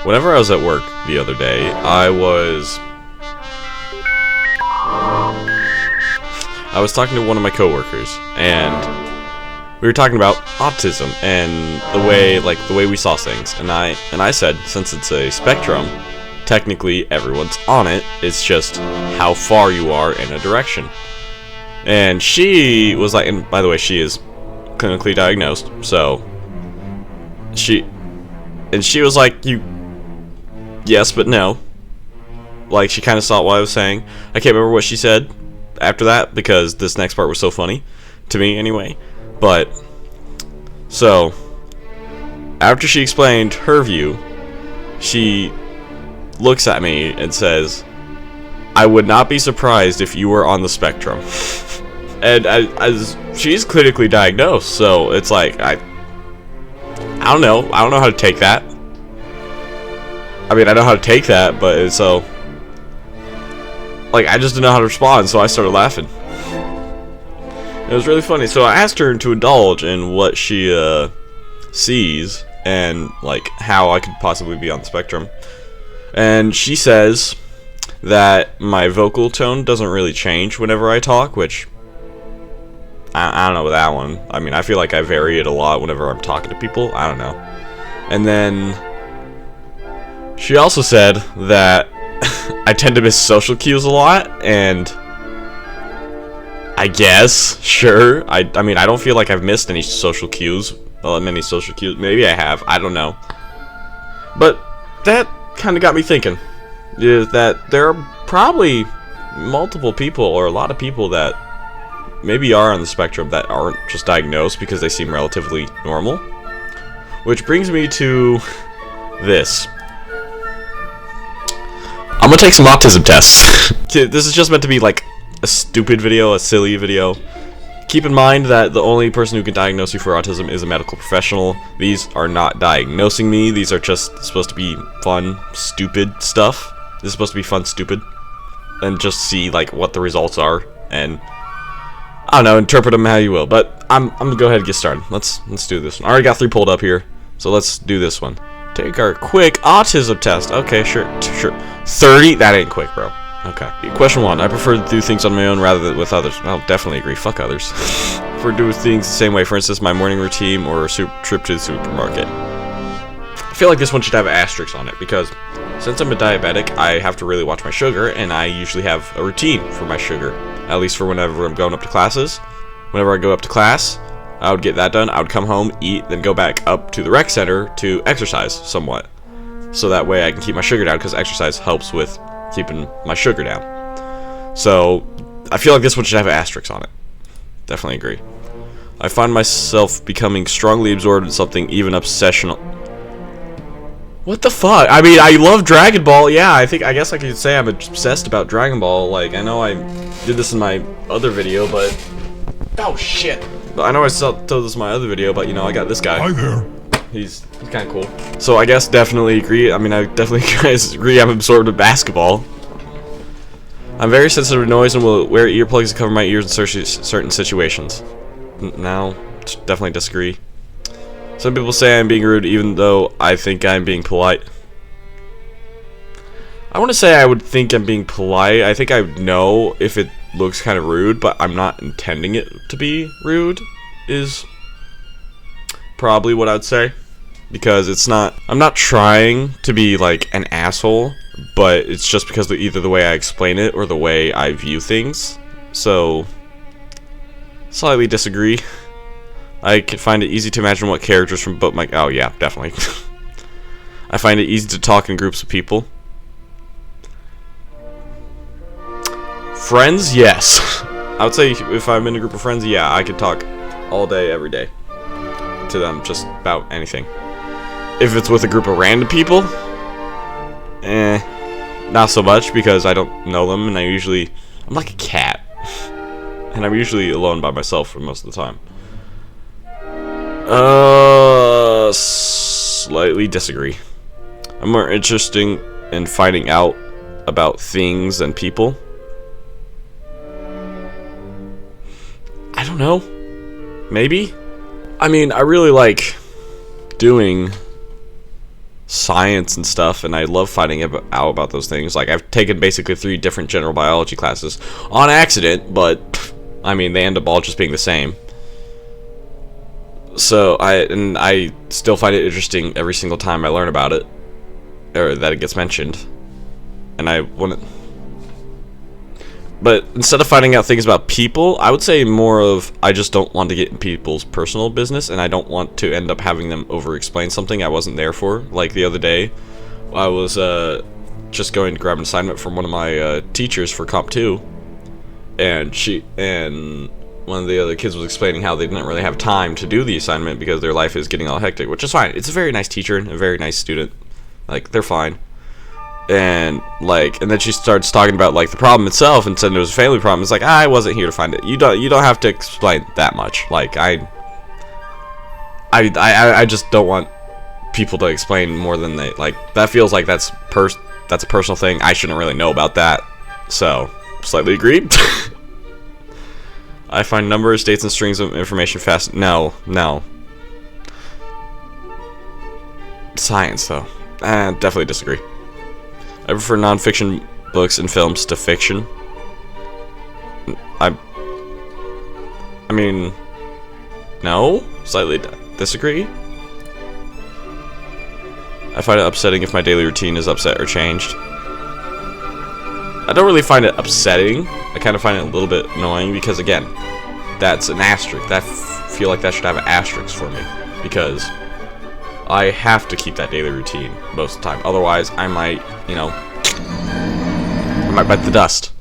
Whenever I was at work the other day, I was talking to one of my coworkers, and we were talking about autism and the way we saw things. And I said, since it's a spectrum, technically everyone's on it. It's just how far you are in a direction. And she was like, and by the way, she is clinically diagnosed, so she was like, yes, but no. Like, she kind of saw what I was saying. I can't remember what she said after that, because this next part was so funny. To me, anyway. But, so, after she explained her view, she looks at me and says, I would not be surprised if you were on the spectrum. And she's clinically diagnosed, so it's like, I don't know how to take that. I mean, I know how to take that, but it's so, like, I just didn't know how to respond, so I started laughing. It was really funny. So I asked her to indulge in what she sees and, like, how I could possibly be on the spectrum. And she says that my vocal tone doesn't really change whenever I talk, which I don't know with that one. I mean, I feel like I vary it a lot whenever I'm talking to people. I don't know. And then she also said that I tend to miss social cues a lot, and I guess, sure. I mean, I don't feel like I've missed any social cues. Many social cues. Maybe I have. I don't know. But that kind of got me thinking. Is that there are probably multiple people, or a lot of people, that maybe are on the spectrum that aren't just diagnosed because they seem relatively normal. Which brings me to this. I'm gonna take some autism tests. This is just meant to be like a stupid video, a silly video. Keep in mind that the only person who can diagnose you for autism is a medical professional. These are not diagnosing me. These are just supposed to be fun, stupid stuff. This is supposed to be fun, stupid, and just see like what the results are, and I don't know, interpret them how you will. But I'm gonna go ahead and get started. Let's do this one. I already got 3 pulled up here, so let's do this one. Take our quick autism test. Okay, sure. 30? That ain't quick, bro. Okay. Question 1. I prefer to do things on my own rather than with others. I'll definitely agree. Fuck others. I prefer to do things the same way. For instance, my morning routine or a trip to the supermarket. I feel like this one should have asterisks on it, because since I'm a diabetic, I have to really watch my sugar, and I usually have a routine for my sugar. At least for whenever I'm going up to classes. Whenever I go up to class, I would get that done. I would come home, eat, then go back up to the rec center to exercise somewhat. So that way I can keep my sugar down, because exercise helps with keeping my sugar down. So I feel like this one should have asterisks on it. Definitely agree. I find myself becoming strongly absorbed in something, even obsessional. What the fuck? I mean, I love Dragon Ball. Yeah, I guess I could say I'm obsessed about Dragon Ball. Like, I know I did this in my other video, but oh shit. I know I told this in my other video, but you know, I got this guy. Hi there. He's kind of cool. So I guess definitely agree. I mean, I definitely guys agree I'm absorbed in basketball. I'm very sensitive to noise and will wear earplugs to cover my ears in certain situations. Now, definitely disagree. Some people say I'm being rude, even though I think I'm being polite. I want to say I would think I'm being polite. I think I would know if it looks kind of rude, but I'm not intending it to be rude, is probably what I'd say. Because it's not, I'm not trying to be like an asshole, but it's just because of either the way I explain it or the way I view things. So, slightly disagree. I can find it easy to imagine what characters from both my... Oh yeah, definitely. I find it easy to talk in groups of people. Friends, yes. I would say if I'm in a group of friends, yeah, I could talk all day, every day to them, just about anything. If it's with a group of random people, not so much, because I don't know them, and I'm like a cat, and I'm usually alone by myself for most of the time. Slightly disagree. I'm more interested in finding out about things and people. I don't know. Maybe? I mean, I really like doing science and stuff, and I love finding out about those things. Like, I've taken basically 3 different general biology classes on accident, but I mean, they end up all just being the same. So I still find it interesting every single time I learn about it, or that it gets mentioned, and I want to. But instead of finding out things about people, I would say more of, I just don't want to get in people's personal business, and I don't want to end up having them over-explain something I wasn't there for. Like the other day, I was just going to grab an assignment from one of my teachers for Comp 2, and one of the other kids was explaining how they didn't really have time to do the assignment because their life is getting all hectic, which is fine. It's a very nice teacher and a very nice student. Like, they're fine. And then she starts talking about like the problem itself and said it was a family problem. It's like, I wasn't here to find it. You don't have to explain that much. Like, I just don't want people to explain more than they like. That feels like that's a personal thing. I shouldn't really know about that. So, slightly agreed. I find numbers, dates, and strings of information fast. No. Science, though. Definitely disagree. I prefer non-fiction books and films to fiction. I mean, no. Slightly disagree. I find it upsetting if my daily routine is upset or changed. I don't really find it upsetting. I kind of find it a little bit annoying because, again, that's an asterisk. I feel like that should have an asterisk for me because I have to keep that daily routine most of the time. Otherwise, I might, bite the dust.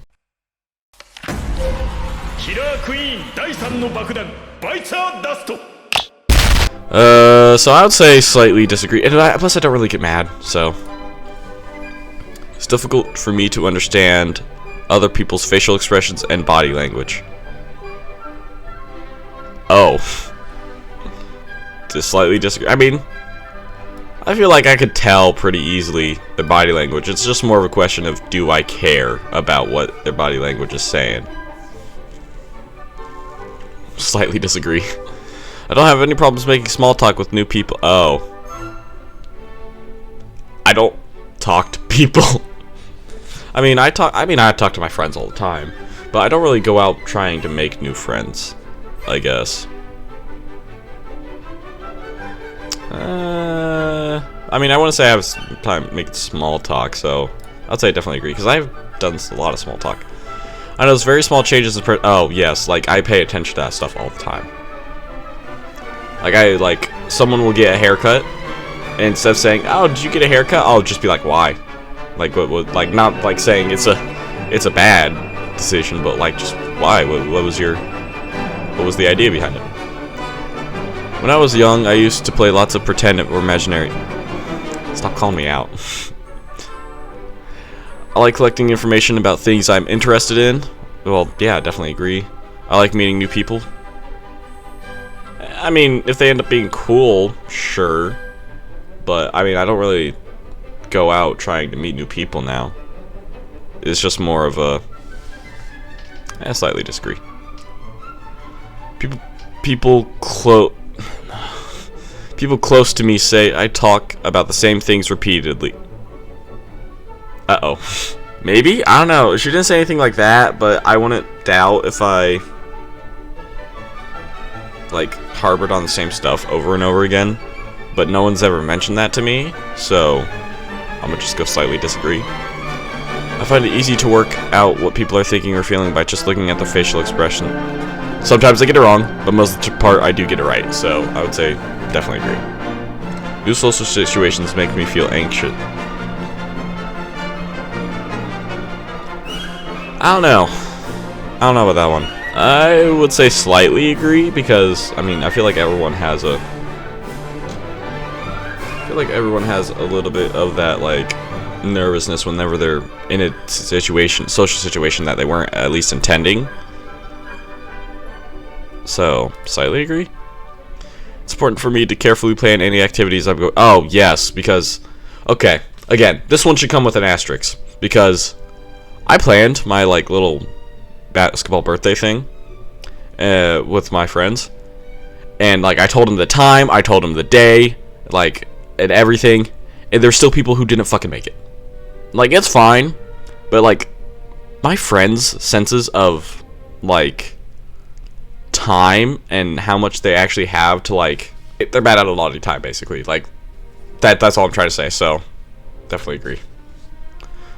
So I would say slightly disagree. And plus, I don't really get mad, so it's difficult for me to understand other people's facial expressions and body language. Oh. Just slightly disagree. I mean, I feel like I could tell pretty easily their body language. It's just more of a question of, do I care about what their body language is saying? Slightly disagree. I don't have any problems making small talk with new people. Oh. I don't talk to people. I talk to my friends all the time, but I don't really go out trying to make new friends, I guess. I want to say I have some time making small talk, so I'd say I definitely agree, because I've done a lot of small talk. I know there's very small changes in oh, yes, like, I pay attention to that stuff all the time. Like, someone will get a haircut, and instead of saying, oh, did you get a haircut? I'll just be like, why? Like, like, not, like, saying it's a bad decision, but, like, just, why? What was the idea behind it? When I was young, I used to play lots of pretend or imaginary. Stop calling me out. I like collecting information about things I'm interested in. Well, yeah, I definitely agree. I like meeting new people. I mean, if they end up being cool, sure. But, I don't really go out trying to meet new people now. It's just more of a... I slightly disagree. People close to me say I talk about the same things repeatedly. Uh-oh. Maybe? I don't know. She didn't say anything like that, but I wouldn't doubt if I, like, harbored on the same stuff over and over again. But no one's ever mentioned that to me, so I'm gonna just go slightly disagree. I find it easy to work out what people are thinking or feeling by just looking at their facial expression. Sometimes I get it wrong, but most of the part I do get it right, so I would say definitely agree. New social situations make me feel anxious. I don't know about that one. I would say slightly agree, because, I feel like everyone has a little bit of that, like, nervousness whenever they're in a social situation that they weren't at least intending. So, slightly agree. It's important for me to carefully plan any activities I'm going. Oh, yes, because, okay, again, this one should come with an asterisk, because I planned my, like, little basketball birthday thing with my friends, and, like, I told them the time, I told them the day, like, and everything, and there's still people who didn't fucking make it. Like, it's fine, but like, my friends' senses of like time and how much they actually have to like, they're bad at a lot of time, basically. Like, that's all I'm trying to say. So definitely agree.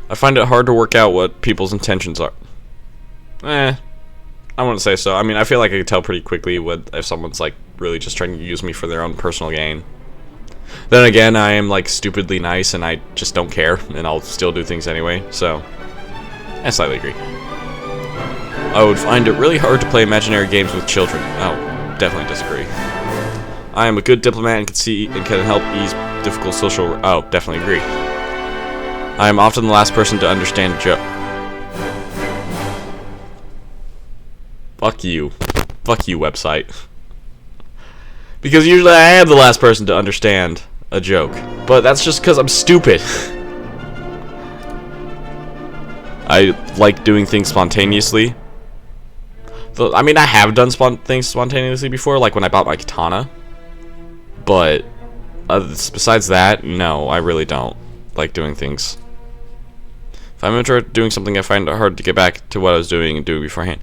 I find it hard to work out what people's intentions are. I wouldn't say so. I mean, I feel like I could tell pretty quickly if someone's like really just trying to use me for their own personal gain. Then again, I am like stupidly nice and I just don't care, and I'll still do things anyway. So I slightly agree. I would find it really hard to play imaginary games with children. Oh, definitely disagree. I am a good diplomat and can help ease difficult social. Oh, definitely agree. I am often the last person to understand a joke. Fuck you. Fuck you, website. Because usually I am the last person to understand a joke. But that's just because I'm stupid. I like doing things spontaneously. I mean, I have done things spontaneously before, like when I bought my katana. But besides that, no, I really don't like doing things. If I'm interested in doing something, I find it hard to get back to what I was doing and doing beforehand.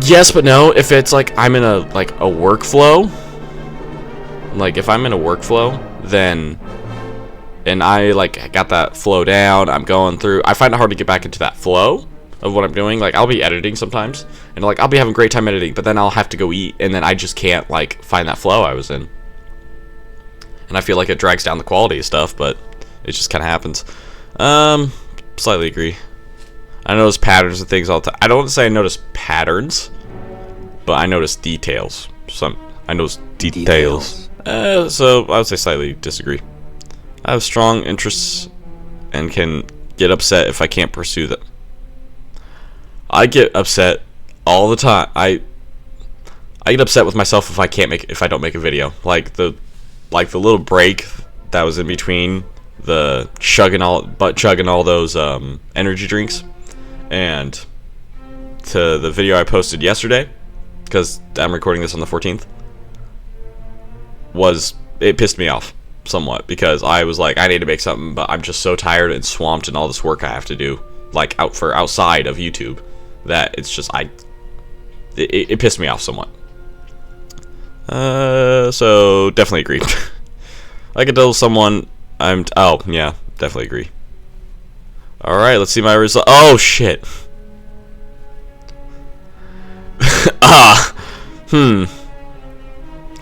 Yes, but no. If it's like I'm in a workflow, like if I'm in a workflow, then and I like got that flow down, I'm going through. I find it hard to get back into that flow of what I'm doing. Like I'll be editing sometimes, and like I'll be having a great time editing, but then I'll have to go eat, and then I just can't like find that flow I was in, and I feel like it drags down the quality of stuff, but it just kind of happens. Slightly agree. I notice patterns and things all the time. I don't want to say I notice patterns, but I notice details. I notice details. So I would say slightly disagree. I have strong interests and can get upset if I can't pursue them. I get upset all the time. I get upset with myself if I don't make a video. Like the little break that was in between the chugging all those energy drinks and to the video I posted yesterday, because I'm recording this on the 14th, it pissed me off somewhat, because I was like, I need to make something, but I'm just so tired and swamped in all this work I have to do, like outside of YouTube, that it's just it pissed me off somewhat. So definitely agree. I could tell someone oh yeah, definitely agree. All right, let's see my result. Oh shit.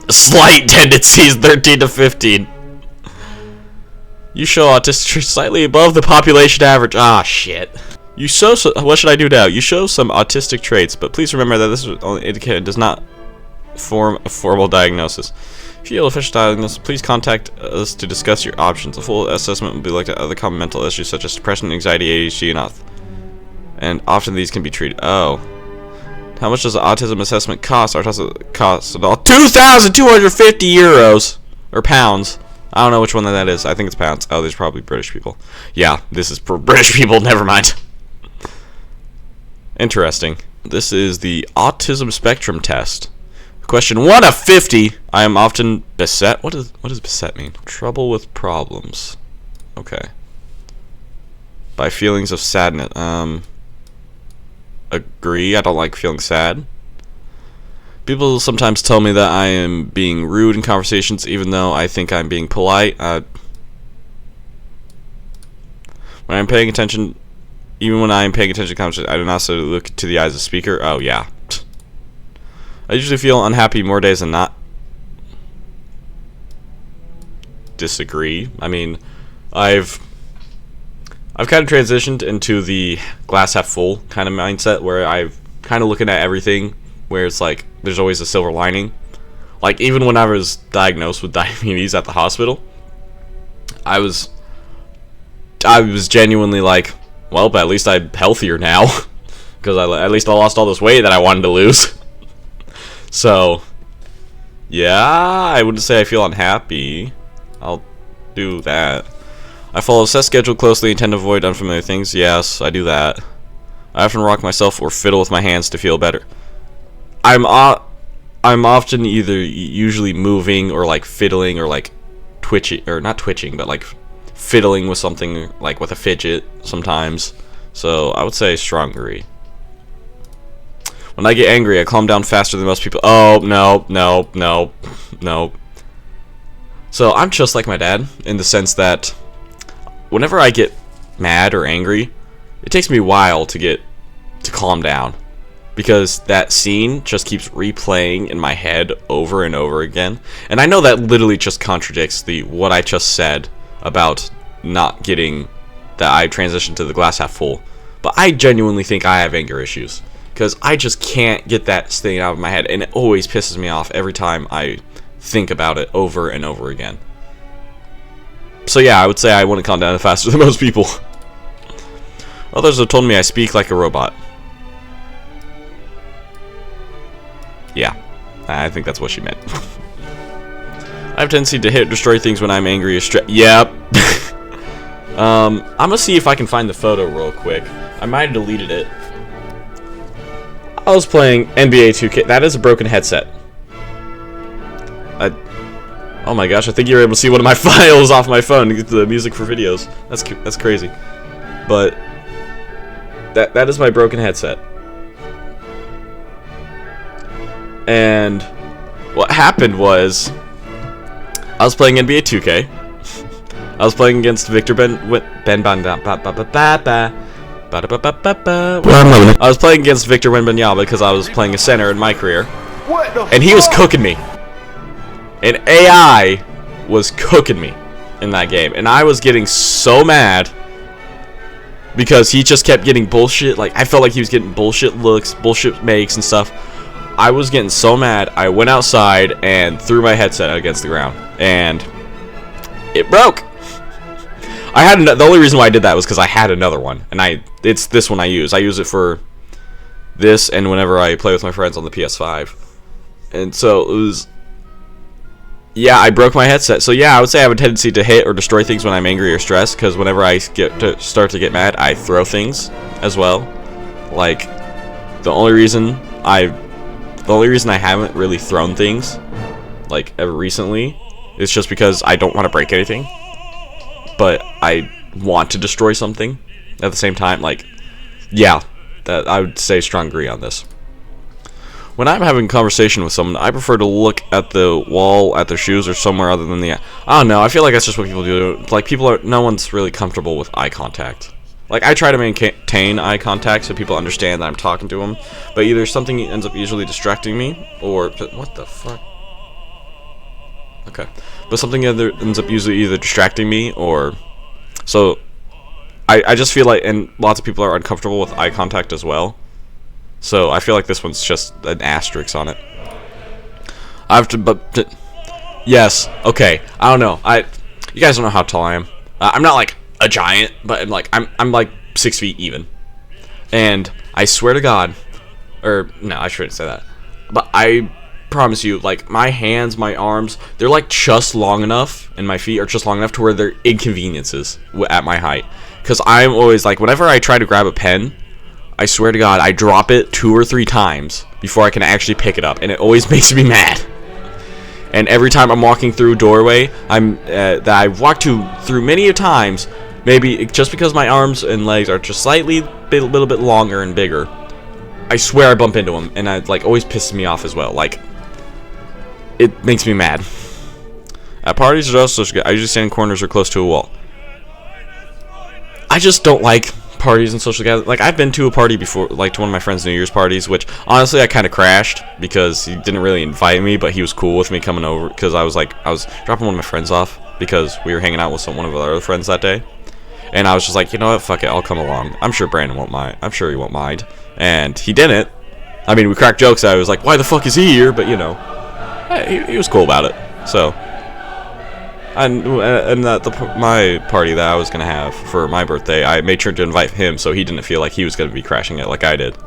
Slight tendencies, 13 to 15. You show autistic traits slightly above the population average. Ah, shit. What should I do now? You show some autistic traits, but please remember that this is only indicated does not form a formal diagnosis. If you feel official diagnosis, please contact us to discuss your options. A full assessment will be looked at other common mental issues such as depression, anxiety, ADHD, and often these can be treated. Oh. How much does an autism assessment cost? Our assessment costs about 2,250 euros or pounds. I don't know which one that is. I think it's pounds. Oh, there's probably British people. Yeah, this is for British people. Never mind. Interesting. This is the autism spectrum test. Question 1 of 50. I am often beset. What does beset mean? Trouble with problems. Okay. By feelings of sadness. Agree. I don't like feeling sad. People sometimes tell me that I am being rude in conversations, even though I think I'm being polite. When I'm paying attention, even when I am paying attention to conversation, I do not necessarily look to the eyes of the speaker. Oh yeah. I usually feel unhappy more days than not. Disagree. I mean, I've kind of transitioned into the glass half full kind of mindset, where I've kind of looking at everything where it's like there's always a silver lining. Like even when I was diagnosed with diabetes at the hospital, I was genuinely like, well, but at least I'm healthier now, because at least I lost all this weight that I wanted to lose. So yeah, I wouldn't say I feel unhappy. I'll do that. I follow a set schedule closely and tend to avoid unfamiliar things. Yes, I do that. I often rock myself or fiddle with my hands to feel better. I'm often usually moving or like fiddling or like twitchy, or not twitching, but like fiddling with something, like with a fidget sometimes. So I would say strong agree. When I get angry, I calm down faster than most people. Oh, no, no, no, no. So I'm just like my dad in the sense that whenever I get mad or angry, it takes me a while to calm down, because that scene just keeps replaying in my head over and over again. And I know that literally just contradicts what I just said about not getting that I transitioned to the glass half full. But I genuinely think I have anger issues, because I just can't get that thing out of my head, and it always pisses me off every time I think about it over and over again. So yeah, I would say I want to calm down faster than most people. Others have told me I speak like a robot. Yeah, I think that's what she meant. I have a tendency to hit destroy things when I'm angry or stressed. Yep. I'm gonna see if I can find the photo real quick. I might have deleted it. I was playing NBA 2K. That is a broken headset. Oh my gosh, I think you were able to see one of my files off my phone to get the music for videos. That's crazy. But that is my broken headset. And what happened was, I was playing NBA 2K. I was playing against Victor I was playing against Victor Wembanyama because I was playing a center in my career, and he was cooking me. And AI was cooking me in that game, and I was getting so mad because he just kept getting bullshit. Like, I felt like he was getting bullshit looks, bullshit makes and stuff. I was getting so mad, I went outside and threw my headset against the ground, and it broke. The only reason why I did that was because I had another one, and it's this one I use. I use it for this and whenever I play with my friends on the PS5. And so it was, yeah, I broke my headset. So yeah, I would say I have a tendency to hit or destroy things when I'm angry or stressed, because whenever I start to get mad, I throw things as well. Like, the only reason I haven't really thrown things, like, ever recently, is just because I don't want to break anything, but I want to destroy something at the same time. Like, yeah, that I would say strong agree on this. When I'm having a conversation with someone, I prefer to look at the wall, at their shoes, or somewhere other than I don't know, I feel like that's just what people do. Like, no one's really comfortable with eye contact. Like, I try to maintain eye contact so people understand that I'm talking to them, but either something ends up usually distracting me, or, what the fuck? Okay. But something ends up usually either distracting me, or, so, I just feel like, and lots of people are uncomfortable with eye contact as well. So I feel like this one's just an asterisk on it. I have to, yes, okay. I don't know. You guys don't know how tall I am. I'm not like a giant, but I'm like 6 feet even. And I swear to God, or no, I shouldn't say that. But I promise you, like, my hands, my arms, they're like just long enough, and my feet are just long enough to where they're inconveniences at my height. Because I'm always like, whenever I try to grab a pen, I swear to God, I drop it 2 or 3 times before I can actually pick it up, and it always makes me mad. And every time I'm walking through a doorway, that I've walked through many a times, maybe just because my arms and legs are just slightly a little bit longer and bigger, I swear I bump into them, and it like always pisses me off as well. Like, it makes me mad. At parties, I usually stand in corners or close to a wall. I just don't like parties and social gatherings. Like, I've been to a party before, like to one of my friends' New Year's parties, which honestly I kind of crashed because he didn't really invite me, but he was cool with me coming over because I was dropping one of my friends off because we were hanging out with one of our other friends that day, and I was just like, you know what, fuck it, I'll come along. I'm sure Brandon won't mind. I'm sure he won't mind, and he didn't. I mean, we cracked jokes. I was like, why the fuck is he here? But you know, he was cool about it. So. And my party that I was gonna have for my birthday, I made sure to invite him so he didn't feel like he was gonna be crashing it like I did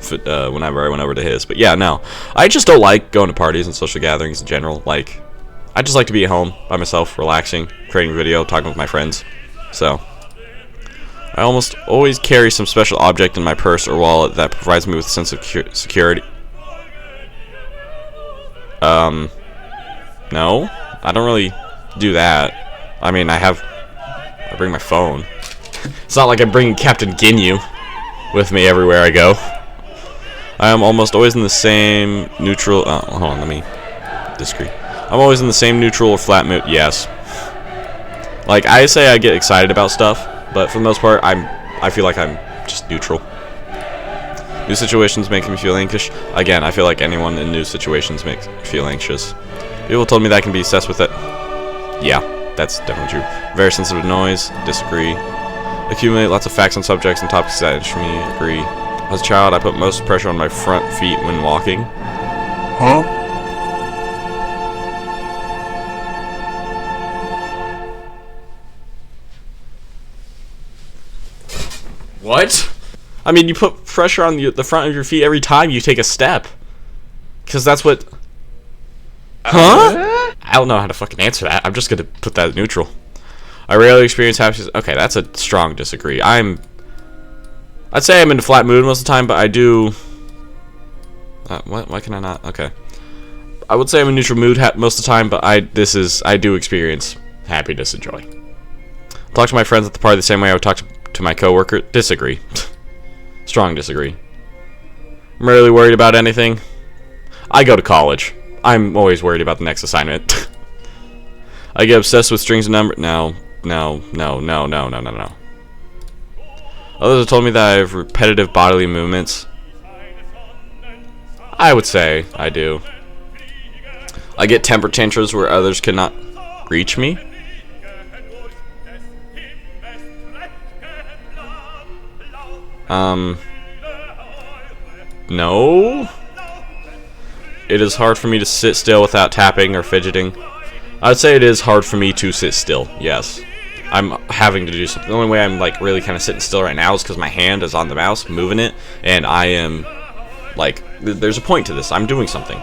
whenever I went over to his. But yeah, no, I just don't like going to parties and social gatherings in general. Like, I just like to be at home by myself, relaxing, creating a video, talking with my friends. So I almost always carry some special object in my purse or wallet that provides me with a sense of security. No, I don't really do that. I mean, I bring my phone. It's not like I'm bringing Captain Ginyu with me everywhere I go. I am almost always in the same neutral. Oh, hold on, let me disagree. I'm always in the same neutral or flat mood. Yes. Like, I say I get excited about stuff, but for the most part, I feel like I'm just neutral. New situations make me feel anxious. Again, I feel like anyone in new situations makes me feel anxious. People told me that I can be obsessed with it. Yeah, that's definitely true. Very sensitive to noise. Disagree. Accumulate lots of facts on subjects and topics that interest me. Agree. As a child, I put most pressure on my front feet when walking. Huh? What? I mean, you put pressure on the front of your feet every time you take a step. Because that's what... Huh? I don't know how to fucking answer that. I'm just going to put that as neutral. I rarely experience happiness. Okay, that's a strong disagree. I'd say I'm in a flat mood most of the time, but I do... Why can I not? Okay. I would say I'm in neutral mood most of the time, but I do experience happiness and joy. Talk to my friends at the party the same way I would talk to my coworker. Disagree. Strong disagree. I'm rarely worried about anything. I go to college. I'm always worried about the next assignment. I get obsessed with strings and numbers. No. Others have told me that I have repetitive bodily movements. I would say I do. I get temper tantrums where others cannot reach me. No. It is hard for me to sit still without tapping or fidgeting. I'd say it is hard for me to sit still, yes. I'm having to do something. The only way I'm like really kind of sitting still right now is because my hand is on the mouse, moving it, and I am like, there's a point to this. I'm doing something.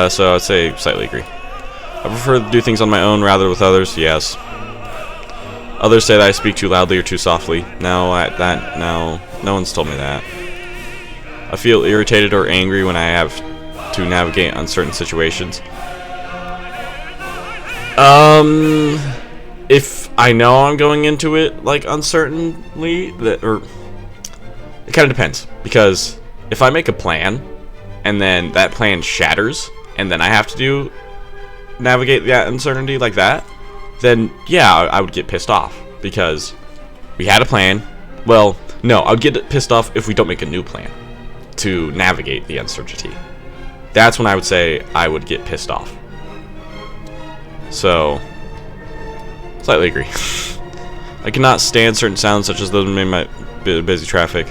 So I'd say slightly agree. I prefer to do things on my own rather with others, yes. Others say that I speak too loudly or too softly. No, no one's told me that. I feel irritated or angry when I have to navigate uncertain situations. If I know I'm going into it like uncertainly, it kind of depends, because if I make a plan and then that plan shatters and then I have to navigate that uncertainty like that, then yeah, I would get pissed off because we had a plan. Well, no, I would get pissed off if we don't make a new plan to navigate the uncertainty. That's when I would say I would get pissed off. So, slightly agree. I cannot stand certain sounds such as those made my busy traffic.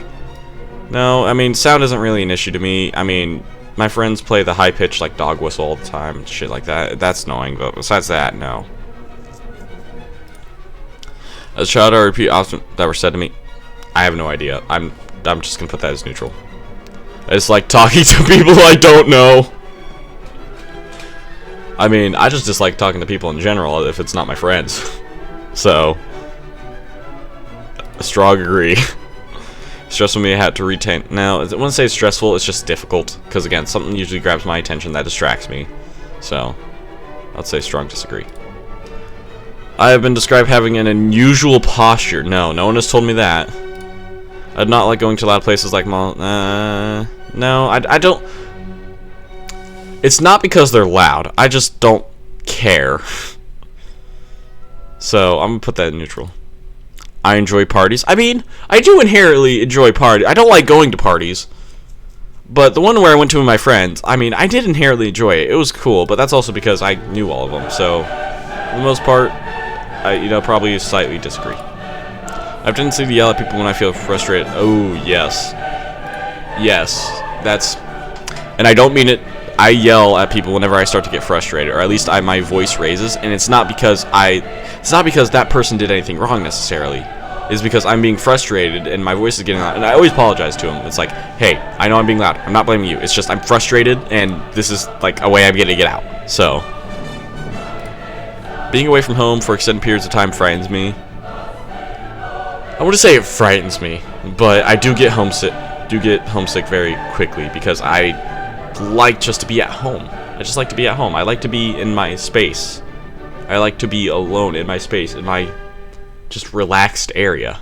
No, I mean, sound isn't really an issue to me. I mean, my friends play the high-pitched like dog whistle all the time and shit like that. That's annoying, but besides that, no. As a child, I repeat often that were said to me. I have no idea. I'm just gonna put that as neutral. It's like talking to people I don't know. I mean, I just dislike talking to people in general if it's not my friends. So, a strong agree. Stressful me I had to retain. Now, I wouldn't say it's stressful, it's just difficult. Because again, something usually grabs my attention that distracts me. So, I'd say strong disagree. I have been described having an unusual posture. No one has told me that. I'd not like going to loud places like mall. No, I don't. It's not because they're loud. I just don't care. So, I'm going to put that in neutral. I enjoy parties. I mean, I do inherently enjoy parties. I don't like going to parties. But the one where I went to with my friends, I mean, I did inherently enjoy it. It was cool, but that's also because I knew all of them. So, for the most part, I probably slightly disagree. I have a tendency to yell at people when I feel frustrated. Oh, yes. Yes. That's... And I don't mean it... I yell at people whenever I start to get frustrated, or at least my voice raises, and it's not because that person did anything wrong necessarily. It's because I'm being frustrated and my voice is getting loud, and I always apologize to them. It's like, hey, I know I'm being loud. I'm not blaming you. It's just I'm frustrated, and this is like a way I'm gonna get out. So, being away from home for extended periods of time frightens me. I wouldn't say it frightens me, but I do get homesick. Very quickly because I like just to be at home. I just like to be at home. I like to be in my space. I like to be alone in my space, in my just relaxed area.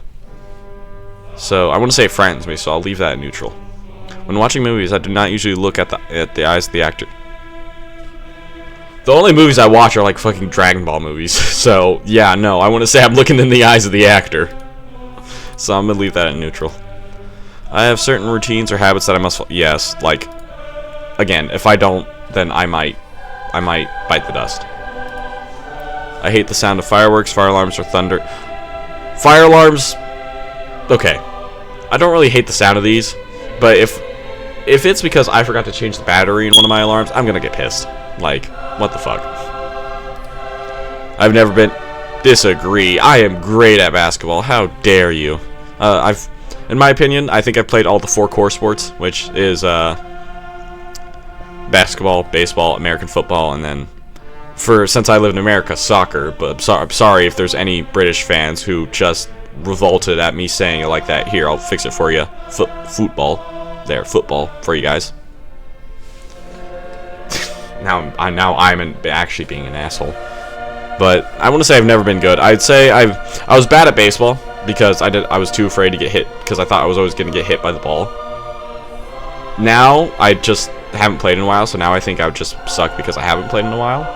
So I want to say friends, so I'll leave that at neutral. When watching movies, I do not usually look at the eyes of the actor. The only movies I watch are like fucking Dragon Ball movies. So yeah, no, I want to say I'm looking in the eyes of the actor. So I'm gonna leave that at neutral. I have certain routines or habits that I must follow. Yes, like, again, if I don't, then I might bite the dust. I hate the sound of fireworks, fire alarms, or thunder. Fire alarms, okay. I don't really hate the sound of these, but if it's because I forgot to change the battery in one of my alarms, I'm gonna get pissed. Like, what the fuck? I've never been... Disagree. I am great at basketball. How dare you? In my opinion, I think I've played all the 4 core sports, which is basketball, baseball, American football, and then since I live in America, soccer. But I'm sorry if there's any British fans who just revolted at me saying it like that. Here, I'll fix it for you. Football. There, football for you guys. Now I'm actually being an asshole. But I want to say I've never been good. I'd say I was bad at baseball because I was too afraid to get hit because I thought I was always going to get hit by the ball. Now I just haven't played in a while, so now I think I would just suck because I haven't played in a while.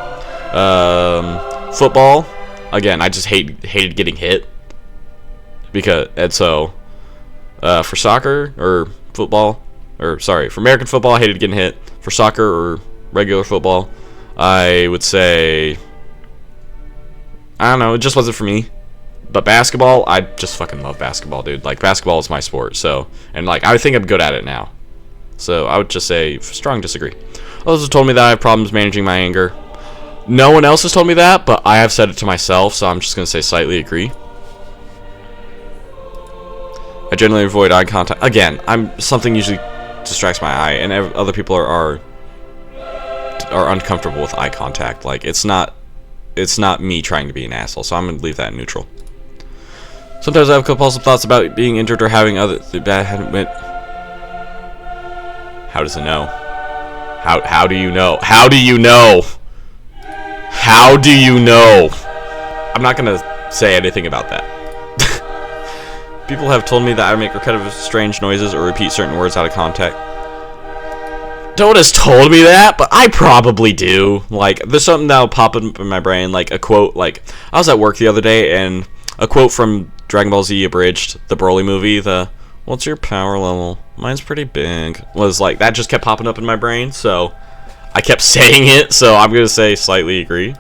Football, again, I just hated getting hit for soccer or football, or sorry, for American football, I hated getting hit. For soccer or regular football, I would say, I don't know, it just wasn't for me. But basketball, I just fucking love basketball, dude. Like, basketball is my sport, so, and like, I think I'm good at it now. So I would just say strong disagree. Others have told me that I have problems managing my anger. No one else has told me that, but I have said it to myself, so I'm just going to say slightly agree. I generally avoid eye contact. Again, something usually distracts my eye, and other people are uncomfortable with eye contact. Like, it's not me trying to be an asshole, so I'm going to leave that neutral. Sometimes I have compulsive thoughts about being injured or having bad. How does it know? How do you know? How do you know? How do you know? I'm not gonna say anything about that. People have told me that I make repetitive strange noises or repeat certain words out of context. No one has told me that, but I probably do. Like, there's something that'll pop up in my brain, like a quote. Like, I was at work the other day, and a quote from Dragon Ball Z Abridged, the Broly movie, what's your power level? Mine's pretty big. Was like, that just kept popping up in my brain, so I kept saying it, so I'm going to say slightly agree.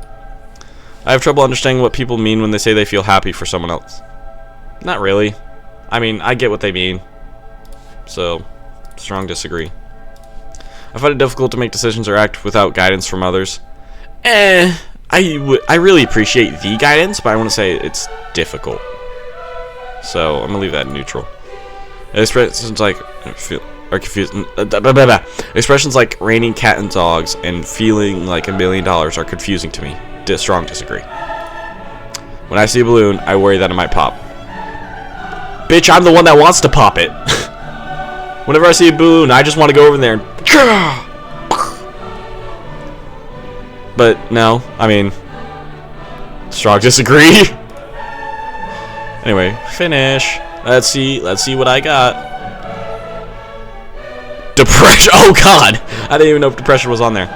I have trouble understanding what people mean when they say they feel happy for someone else. Not really. I mean, I get what they mean. So, strong disagree. I find it difficult to make decisions or act without guidance from others. I really appreciate the guidance, but I want to say it's difficult. So, I'm going to leave that neutral. Expressions like are confusing. Expressions like raining cat and dogs and feeling like $1 million are confusing to me. Strong disagree. When I see a balloon, I worry that it might pop. Bitch, I'm the one that wants to pop it. Whenever I see a balloon, I just want to go over there and... But no, I mean, strong disagree. Anyway, finish. Let's see what I got. Depression. Oh God, I didn't even know if depression was on there.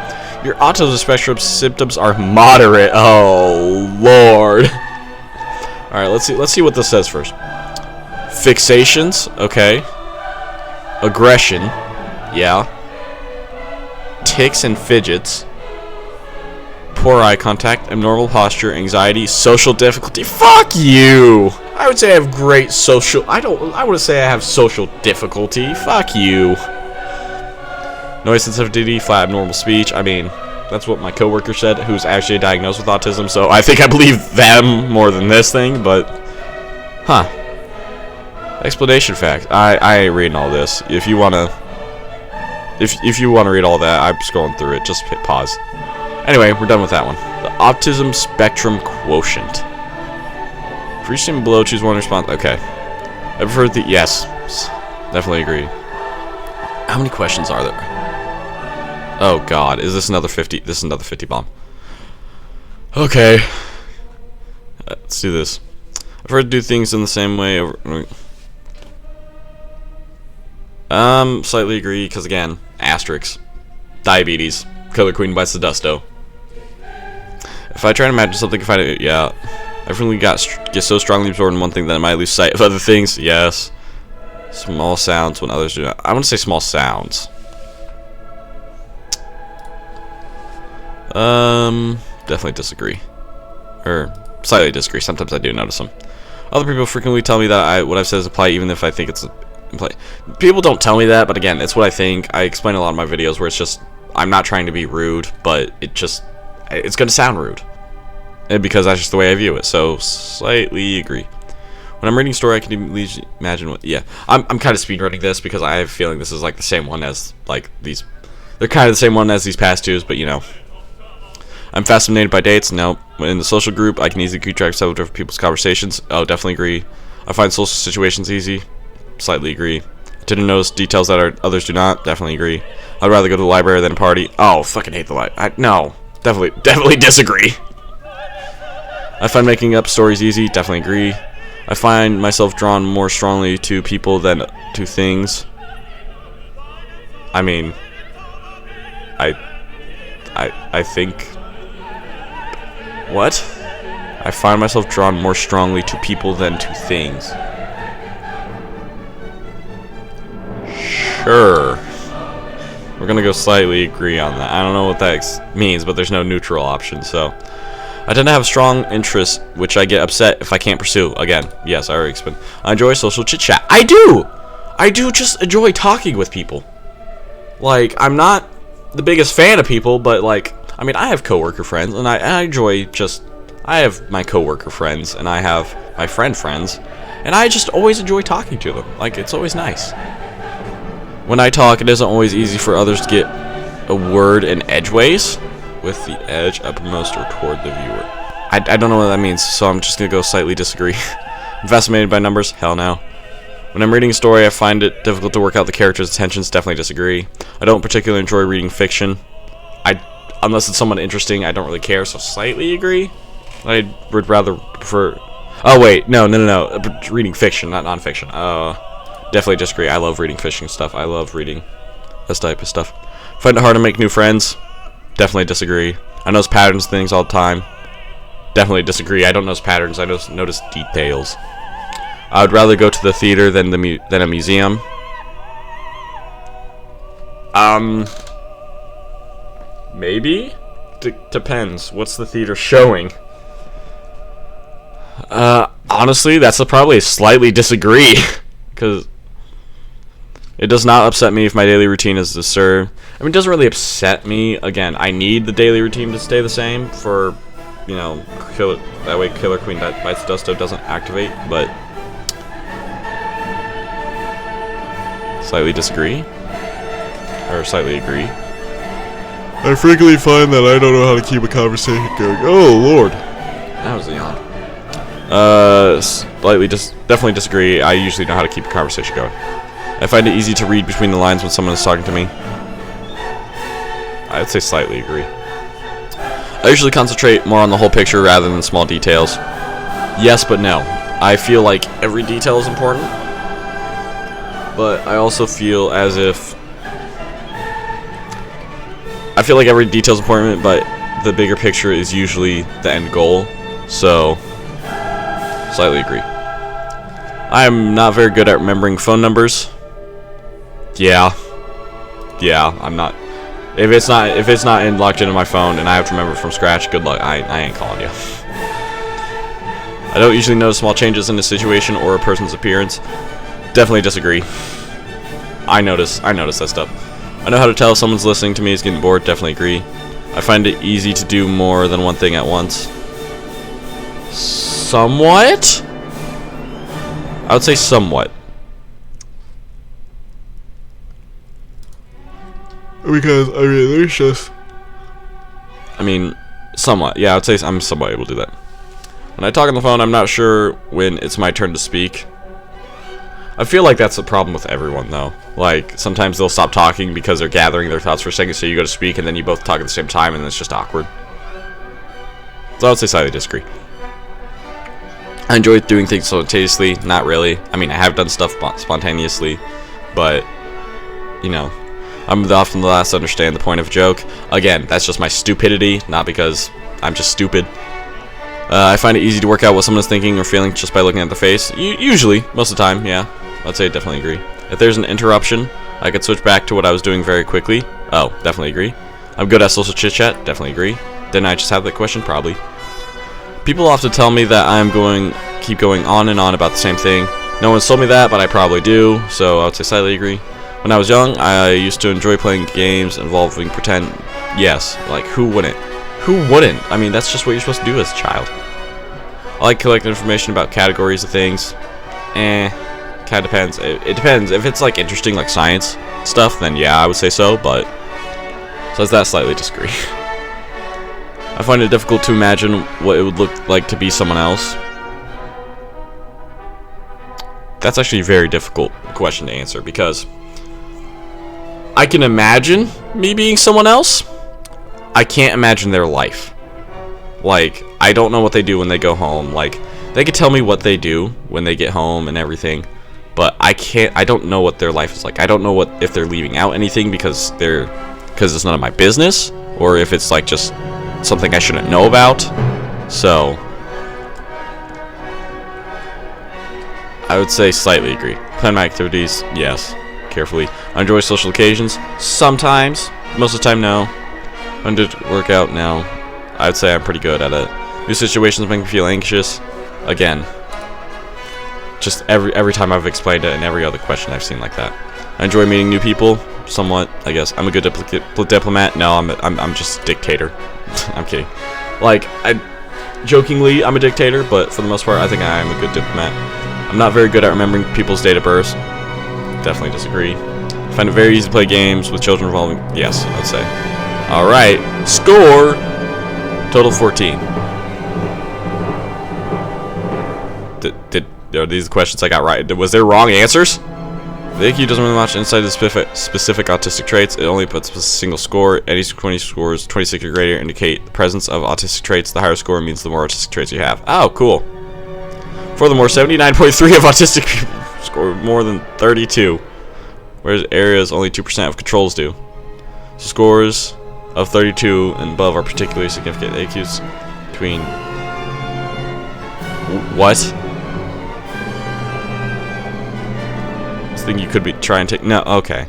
Your autism spectrum symptoms are moderate. Oh Lord. All right, let's see what this says first. Fixations, okay. Aggression, yeah. Tics and fidgets. Poor eye contact, abnormal posture, anxiety, social difficulty. Fuck you. I would say I have great social... I would say I have social difficulty. Fuck you. Noise sensitivity, flat abnormal speech. I mean, that's what my coworker said, who's actually diagnosed with autism, so I think I believe them more than this thing, but... Huh. Explanation fact. I ain't reading all this. If you wanna... If you wanna read all that, I'm scrolling through it. Just hit pause. Anyway, we're done with that one. The Autism Spectrum Quotient. For each symbol below, choose one response. Okay. I prefer the... Yes. Definitely agree. How many questions are there? Oh, God. Is this another 50? This is another 50 bomb. Okay. Let's do this. I've heard to do things in the same way over... Slightly agree, because again, asterisks. Diabetes. Killer Queen bites the dusto. If I try to imagine something, if I... Yeah. I frequently get so strongly absorbed in one thing that I might lose sight of other things. Yes. Small sounds when others do not. I want to say small sounds. Definitely disagree. Or slightly disagree. Sometimes I do notice them. Other people frequently tell me that what I've said is apply, even if I think it's apply. People don't tell me that, but again, it's what I think. I explain a lot of my videos where it's just I'm not trying to be rude, but it's gonna sound rude, and because that's just the way I view it. So slightly agree. When I'm reading a story, I can imagine what. Yeah, I'm kind of speedrunning this because I have a feeling this is like the same one as like these. They're kind of the same one as these past twos, but you know. I'm fascinated by dates. No. In the social group, I can easily keep track of several different people's conversations. Oh, definitely agree. I find social situations easy. Slightly agree. I tend to notice details that others do not. Definitely agree. I'd rather go to the library than a party. Oh, fucking hate the library. No. Definitely disagree. I find making up stories easy. Definitely agree. I find myself drawn more strongly to people than to things. I mean, I think... What? I find myself drawn more strongly to people than to things. Sure. We're gonna go slightly agree on that. I don't know what that means, but there's no neutral option, so... I tend to have strong interests, which I get upset if I can't pursue. Again, yes, I already explained. I enjoy social chit-chat. I do! I do just enjoy talking with people. Like, I'm not the biggest fan of people, but like... I mean, I have coworker friends, and I enjoy just... I have my coworker friends, and I have my friends, and I just always enjoy talking to them. Like, it's always nice. When I talk, it isn't always easy for others to get a word in edgeways, with the edge uppermost or toward the viewer. I don't know what that means, so I'm just gonna go slightly disagree. I'm fascinated by numbers? Hell no. When I'm reading a story, I find it difficult to work out the characters' intentions. Definitely disagree. I don't particularly enjoy reading fiction. Unless it's someone interesting, I don't really care, so slightly agree. I would rather prefer... Oh, wait. No. Reading fiction, not non-fiction. Definitely disagree. I love reading fiction stuff. I love reading this type of stuff. Find it hard to make new friends. Definitely disagree. I notice patterns, things all the time. Definitely disagree. I don't notice patterns. I just notice details. I would rather go to the theater than a museum. Maybe? Depends. What's the theater showing? Honestly, that's probably slightly disagree. Because it does not upset me if my daily routine is disturbed. I mean, it doesn't really upset me. Again, I need the daily routine to stay the same for, you know, that way Killer Queen bites the dusto doesn't activate, but... Slightly disagree? Or slightly agree? I frequently find that I don't know how to keep a conversation going. Oh, Lord. That was a yawn. Definitely disagree. I usually know how to keep a conversation going. I find it easy to read between the lines when someone is talking to me. I'd say slightly agree. I usually concentrate more on the whole picture rather than small details. Yes, but no. I feel like every detail is important. But I also feel as if... I feel like every detail is important, but the bigger picture is usually the end goal. So, slightly agree. I am not very good at remembering phone numbers. Yeah, I'm not. If it's not locked into my phone and I have to remember it from scratch, good luck. I ain't calling you. I don't usually notice small changes in a situation or a person's appearance. Definitely disagree. I notice that stuff. I know how to tell if someone's listening to me is getting bored. Definitely agree. I find it easy to do more than one thing at once. Somewhat? I would say somewhat. Because, I mean, there's just... I mean, somewhat. Yeah, I would say I'm somewhat able to do that. When I talk on the phone, I'm not sure when it's my turn to speak. I feel like that's a problem with everyone, though. Like, sometimes they'll stop talking because they're gathering their thoughts for a second, so you go to speak, and then you both talk at the same time, and it's just awkward. So I would say slightly disagree. I enjoy doing things spontaneously. Not really. I mean, I have done stuff spontaneously, but you know, I'm often the last to understand the point of a joke. Again, that's just my stupidity, not because I'm just stupid. I find it easy to work out what someone is thinking or feeling just by looking at their face. Usually, most of the time, yeah. I'd say definitely agree. If there's an interruption, I could switch back to what I was doing very quickly. Oh, definitely agree. I'm good at social chit-chat. Definitely agree. Didn't I just have that question? Probably. People often tell me that keep going on and on about the same thing. No one's told me that, but I probably do, so I would say slightly agree. When I was young, I used to enjoy playing games involving pretend. Yes, like who wouldn't? Who wouldn't? I mean, that's just what you're supposed to do as a child. I like collecting information about categories of things. Kind of depends. It depends. If it's like interesting, like science stuff, then yeah, I would say so. But so that slightly disagree. I find it difficult to imagine what it would look like to be someone else. That's actually a very difficult question to answer because I can imagine me being someone else. I can't imagine their life. Like, I don't know what they do when they go home. Like, they could tell me what they do when they get home and everything, but I don't know what their life is like. I don't know if they're leaving out anything because it's none of my business, or if it's like just something I shouldn't know about. So I would say slightly agree. Plan my activities, yes, carefully. I enjoy social occasions, sometimes. Most of the time, no. I do work out, no. I would say I'm pretty good at it. New situations make me feel anxious. Again, just every time I've explained it, and every other question I've seen like that. I enjoy meeting new people, somewhat. I guess I'm a good diplomat. No, I'm just a dictator. I'm kidding. Like, jokingly, I'm a dictator, but for the most part, I think I am a good diplomat. I'm not very good at remembering people's date of birth. Definitely disagree. I find it very easy to play games with children involving. Yes, I would say. All right, score. Total 14. Are these the questions I got right? Was there wrong answers? The IQ doesn't really much insight into specific autistic traits. It only puts a single score. Any 20 scores, 26 or greater, indicate the presence of autistic traits. The higher score means the more autistic traits you have. Oh, cool. Furthermore, 79.3 of autistic people score more than 32, whereas areas only 2% of controls do. So scores of 32 and above are particularly significant. AQs between what? This thing you could be trying to take. No, okay.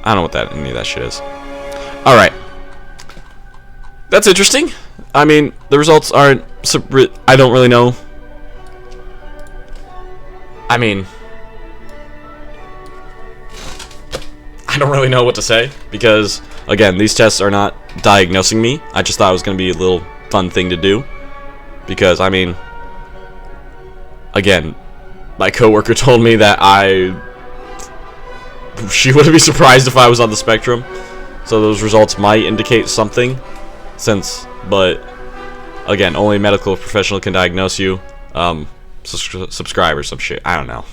I don't know what any of that shit is. All right, that's interesting. I mean, the results aren't. I don't really know. I mean, I don't really know what to say because, again, these tests are not diagnosing me. I just thought it was going to be a little fun thing to do because, I mean, again, my coworker told me that she wouldn't be surprised if I was on the spectrum, so those results might indicate something, but again, only a medical professional can diagnose you. Subscribe or some shit. I don't know.